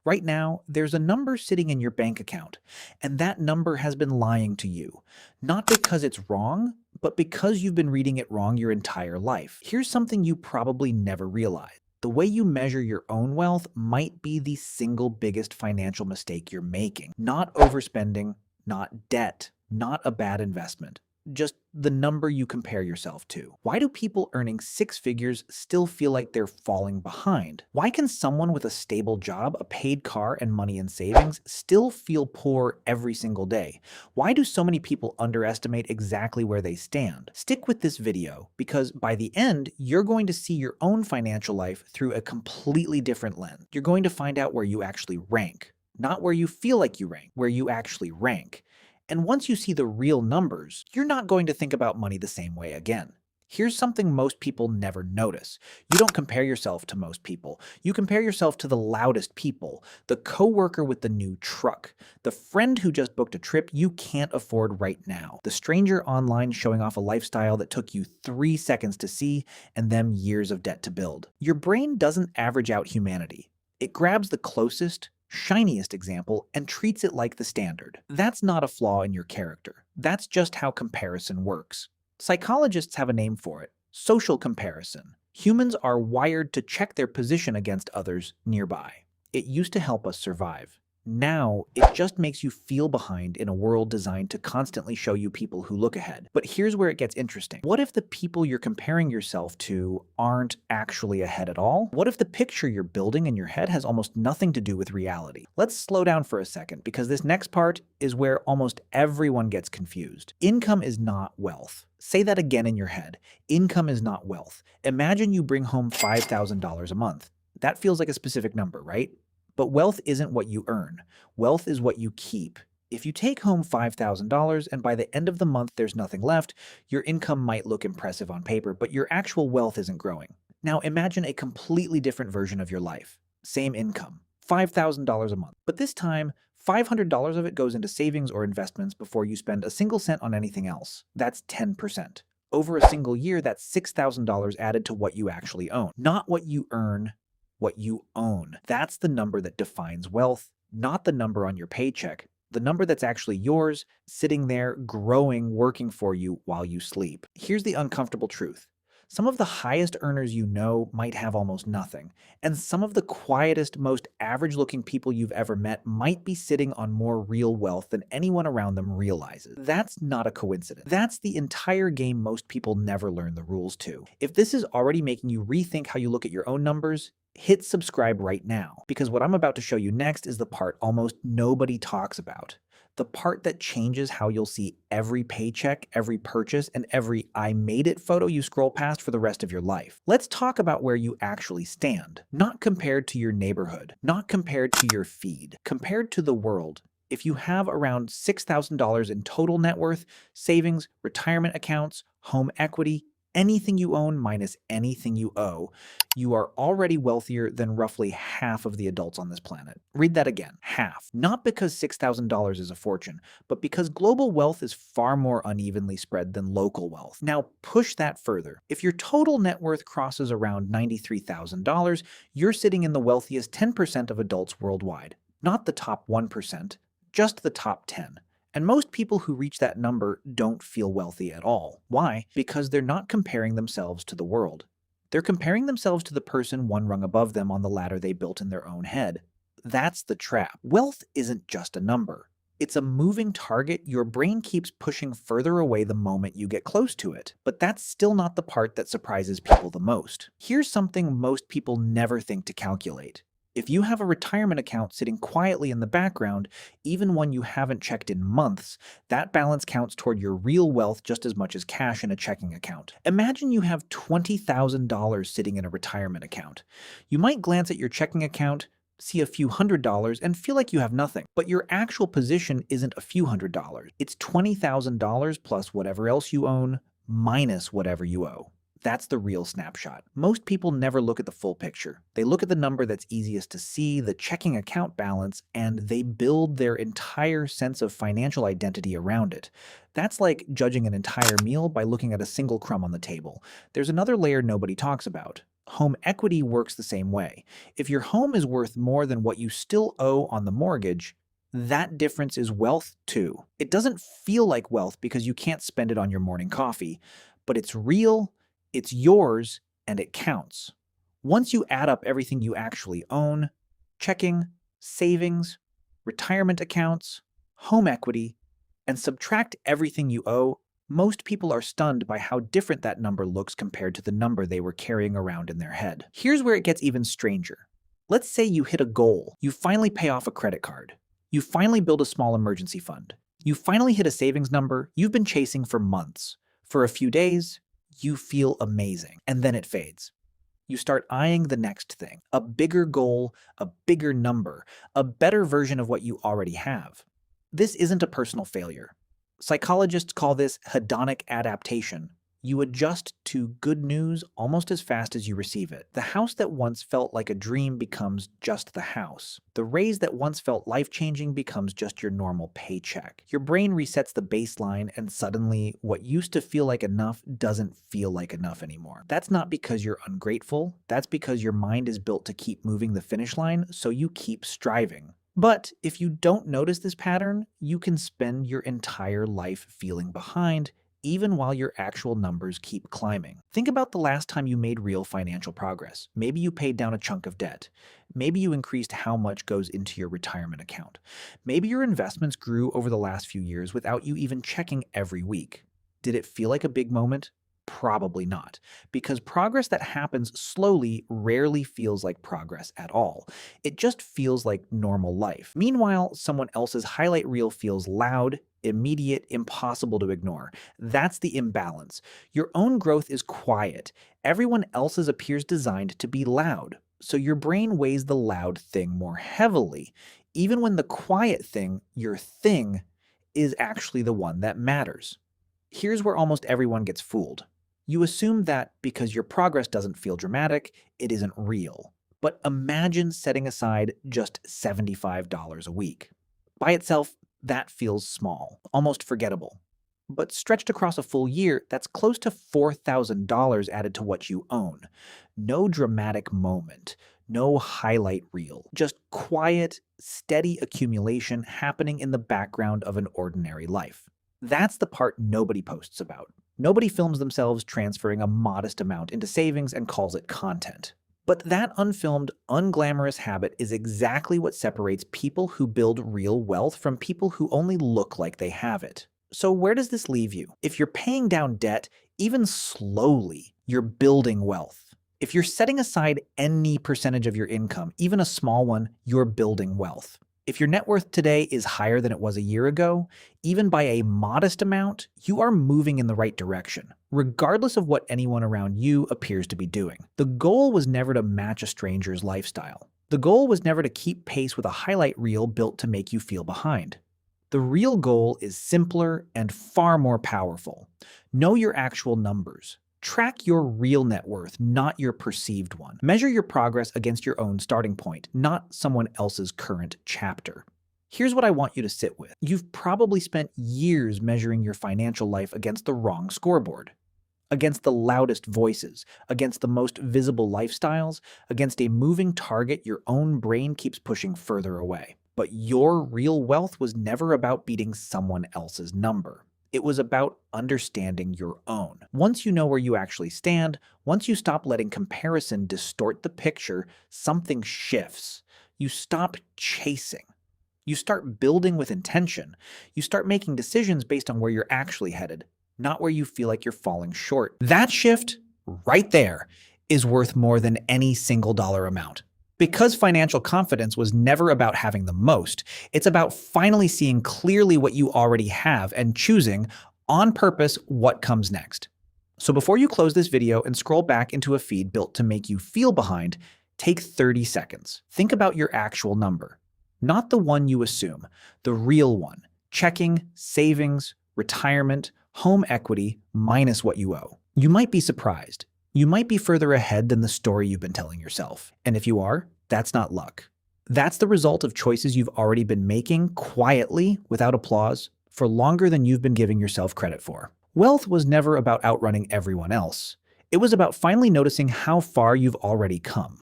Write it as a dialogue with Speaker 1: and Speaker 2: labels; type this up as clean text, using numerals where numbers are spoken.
Speaker 1: Right now, there's a number sitting in your bank account, and that number has been lying to you. Not because it's wrong, but because you've been reading it wrong your entire life. Here's something you probably never realized. The way you measure your own wealth might be the single biggest financial mistake you're making. Not overspending, not debt, not a bad investment. Just the number you compare yourself to. Why do people earning six figures still feel like they're falling behind? Why can someone with a stable job, a paid car, and money in savings still feel poor every single day? Why do so many people underestimate exactly where they stand? Stick with this video, because by the end, you're going to see your own financial life through a completely different lens. You're going to find out where you actually rank. Not where you feel like you rank, where you actually rank. And once you see the real numbers, you're not going to think about money the same way again. Here's something most people never notice. You don't compare yourself to most people. You compare yourself to the loudest people, the coworker with the new truck, the friend who just booked a trip you can't afford right now, the stranger online showing off a lifestyle that took you 3 seconds to see and them years of debt to build. Your brain doesn't average out humanity. It grabs the closest, shiniest example and treats it like the standard. That's not a flaw in your character. That's just how comparison works. Psychologists have a name for it: social comparison. Humans are wired to check their position against others nearby. It used to help us survive. Now, it just makes you feel behind in a world designed to constantly show you people who look ahead. But here's where it gets interesting. What if the people you're comparing yourself to aren't actually ahead at all? What if the picture you're building in your head has almost nothing to do with reality? Let's slow down for a second, because this next part is where almost everyone gets confused. Income is not wealth. Say that again in your head. Income is not wealth. Imagine you bring home $5,000 a month. That feels like a specific number, right? But wealth isn't what you earn. Wealth is what you keep. If you take home $5,000 and by the end of the month there's nothing left, your income might look impressive on paper, but your actual wealth isn't growing. Now imagine a completely different version of your life. Same income, $5,000 a month. But this time, $500 of it goes into savings or investments before you spend a single cent on anything else. That's 10%. Over a single year, that's $6,000 added to what you actually own. Not what you earn, what you own. That's the number that defines wealth, not the number on your paycheck. The number that's actually yours, sitting there, growing, working for you while you sleep. Here's the uncomfortable truth. Some of the highest earners you know might have almost nothing, and some of the quietest, most average-looking people you've ever met might be sitting on more real wealth than anyone around them realizes. That's not a coincidence. That's the entire game most people never learn the rules to. If this is already making you rethink how you look at your own numbers, hit subscribe right now, because what I'm about to show you next is the part almost nobody talks about. The part that changes how you'll see every paycheck, every purchase, and every "I made it" photo you scroll past for the rest of your life. Let's talk about where you actually stand, not compared to your neighborhood, not compared to your feed, compared to the world. If you have around $6,000 in total net worth, savings, retirement accounts, home equity, anything you own minus anything you owe, you are already wealthier than roughly half of the adults on this planet. Read that again, half. Not because $6,000 is a fortune, but because global wealth is far more unevenly spread than local wealth. Now push that further. If your total net worth crosses around $93,000, you're sitting in the wealthiest 10% of adults worldwide. Not the top 1%, just the top 10. And most people who reach that number don't feel wealthy at all. Why? Because they're not comparing themselves to the world. They're comparing themselves to the person one rung above them on the ladder they built in their own head. That's the trap. Wealth isn't just a number. It's a moving target your brain keeps pushing further away the moment you get close to it. But that's still not the part that surprises people the most. Here's something most people never think to calculate. If you have a retirement account sitting quietly in the background, even one you haven't checked in months, that balance counts toward your real wealth just as much as cash in a checking account. Imagine you have $20,000 sitting in a retirement account. You might glance at your checking account, see a few $100s, and feel like you have nothing. But your actual position isn't a few $100s. It's $20,000 plus whatever else you own, minus whatever you owe. That's the real snapshot. Most people never look at the full picture. They look at the number that's easiest to see, the checking account balance, and they build their entire sense of financial identity around it. That's like judging an entire meal by looking at a single crumb on the table. There's another layer nobody talks about: Home equity works the same way. If your home is worth more than what you still owe on the mortgage, that difference is wealth too. It doesn't feel like wealth because you can't spend it on your morning coffee, but it's real, it's yours, and it counts. Once you add up everything you actually own, checking, savings, retirement accounts, home equity, and subtract everything you owe, most people are stunned by how different that number looks compared to the number they were carrying around in their head. Here's where it gets even stranger. Let's say you hit a goal. You finally pay off a credit card. You finally build a small emergency fund. You finally hit a savings number you've been chasing for months. For a few days, you feel amazing, and then it fades. You start eyeing the next thing, a bigger goal, a bigger number, a better version of what you already have. This isn't a personal failure. Psychologists call this hedonic adaptation. You adjust to good news almost as fast as you receive it. The house that once felt like a dream becomes just the house. The raise that once felt life-changing becomes just your normal paycheck. Your brain resets the baseline, and suddenly, what used to feel like enough doesn't feel like enough anymore. That's not because you're ungrateful. That's because your mind is built to keep moving the finish line, so you keep striving. But if you don't notice this pattern, you can spend your entire life feeling behind, even while your actual numbers keep climbing. Think about the last time you made real financial progress. Maybe you paid down a chunk of debt. Maybe you increased how much goes into your retirement account. Maybe your investments grew over the last few years without you even checking every week. Did it feel like a big moment? Probably not, because progress that happens slowly rarely feels like progress at all. It just feels like normal life. Meanwhile, someone else's highlight reel feels loud, immediate, impossible to ignore. That's the imbalance. Your own growth is quiet. Everyone else's appears designed to be loud. So your brain weighs the loud thing more heavily, even when the quiet thing, your thing, is actually the one that matters. Here's where almost everyone gets fooled. You assume that because your progress doesn't feel dramatic, it isn't real. But imagine setting aside just $75 a week. By itself, that feels small, almost forgettable. But stretched across a full year, that's close to $4,000 added to what you own. No dramatic moment, no highlight reel, just quiet, steady accumulation happening in the background of an ordinary life. That's the part nobody posts about. Nobody films themselves transferring a modest amount into savings and calls it content. But that unfilmed, unglamorous habit is exactly what separates people who build real wealth from people who only look like they have it. So where does this leave you? If you're paying down debt, even slowly, you're building wealth. If you're setting aside any percentage of your income, even a small one, you're building wealth. If your net worth today is higher than it was a year ago, even by a modest amount, you are moving in the right direction, regardless of what anyone around you appears to be doing. The goal was never to match a stranger's lifestyle. The goal was never to keep pace with a highlight reel built to make you feel behind. The real goal is simpler and far more powerful. Know your actual numbers. Track your real net worth, not your perceived one. Measure your progress against your own starting point, not someone else's current chapter. Here's what I want you to sit with. You've probably spent years measuring your financial life against the wrong scoreboard. Against the loudest voices, against the most visible lifestyles, against a moving target your own brain keeps pushing further away. But your real wealth was never about beating someone else's number. It was about understanding your own. Once you know where you actually stand, once you stop letting comparison distort the picture, something shifts. You stop chasing. You start building with intention. You start making decisions based on where you're actually headed, not where you feel like you're falling short. That shift, right there, is worth more than any single dollar amount. Because financial confidence was never about having the most, it's about finally seeing clearly what you already have and choosing, on purpose, what comes next. So before you close this video and scroll back into a feed built to make you feel behind, take 30 seconds. Think about your actual number. Not the one you assume, the real one. Checking, savings, retirement, home equity, minus what you owe. You might be surprised. You might be further ahead than the story you've been telling yourself. And if you are, that's not luck. That's the result of choices you've already been making quietly, without applause, for longer than you've been giving yourself credit for. Wealth was never about outrunning everyone else. It was about finally noticing how far you've already come.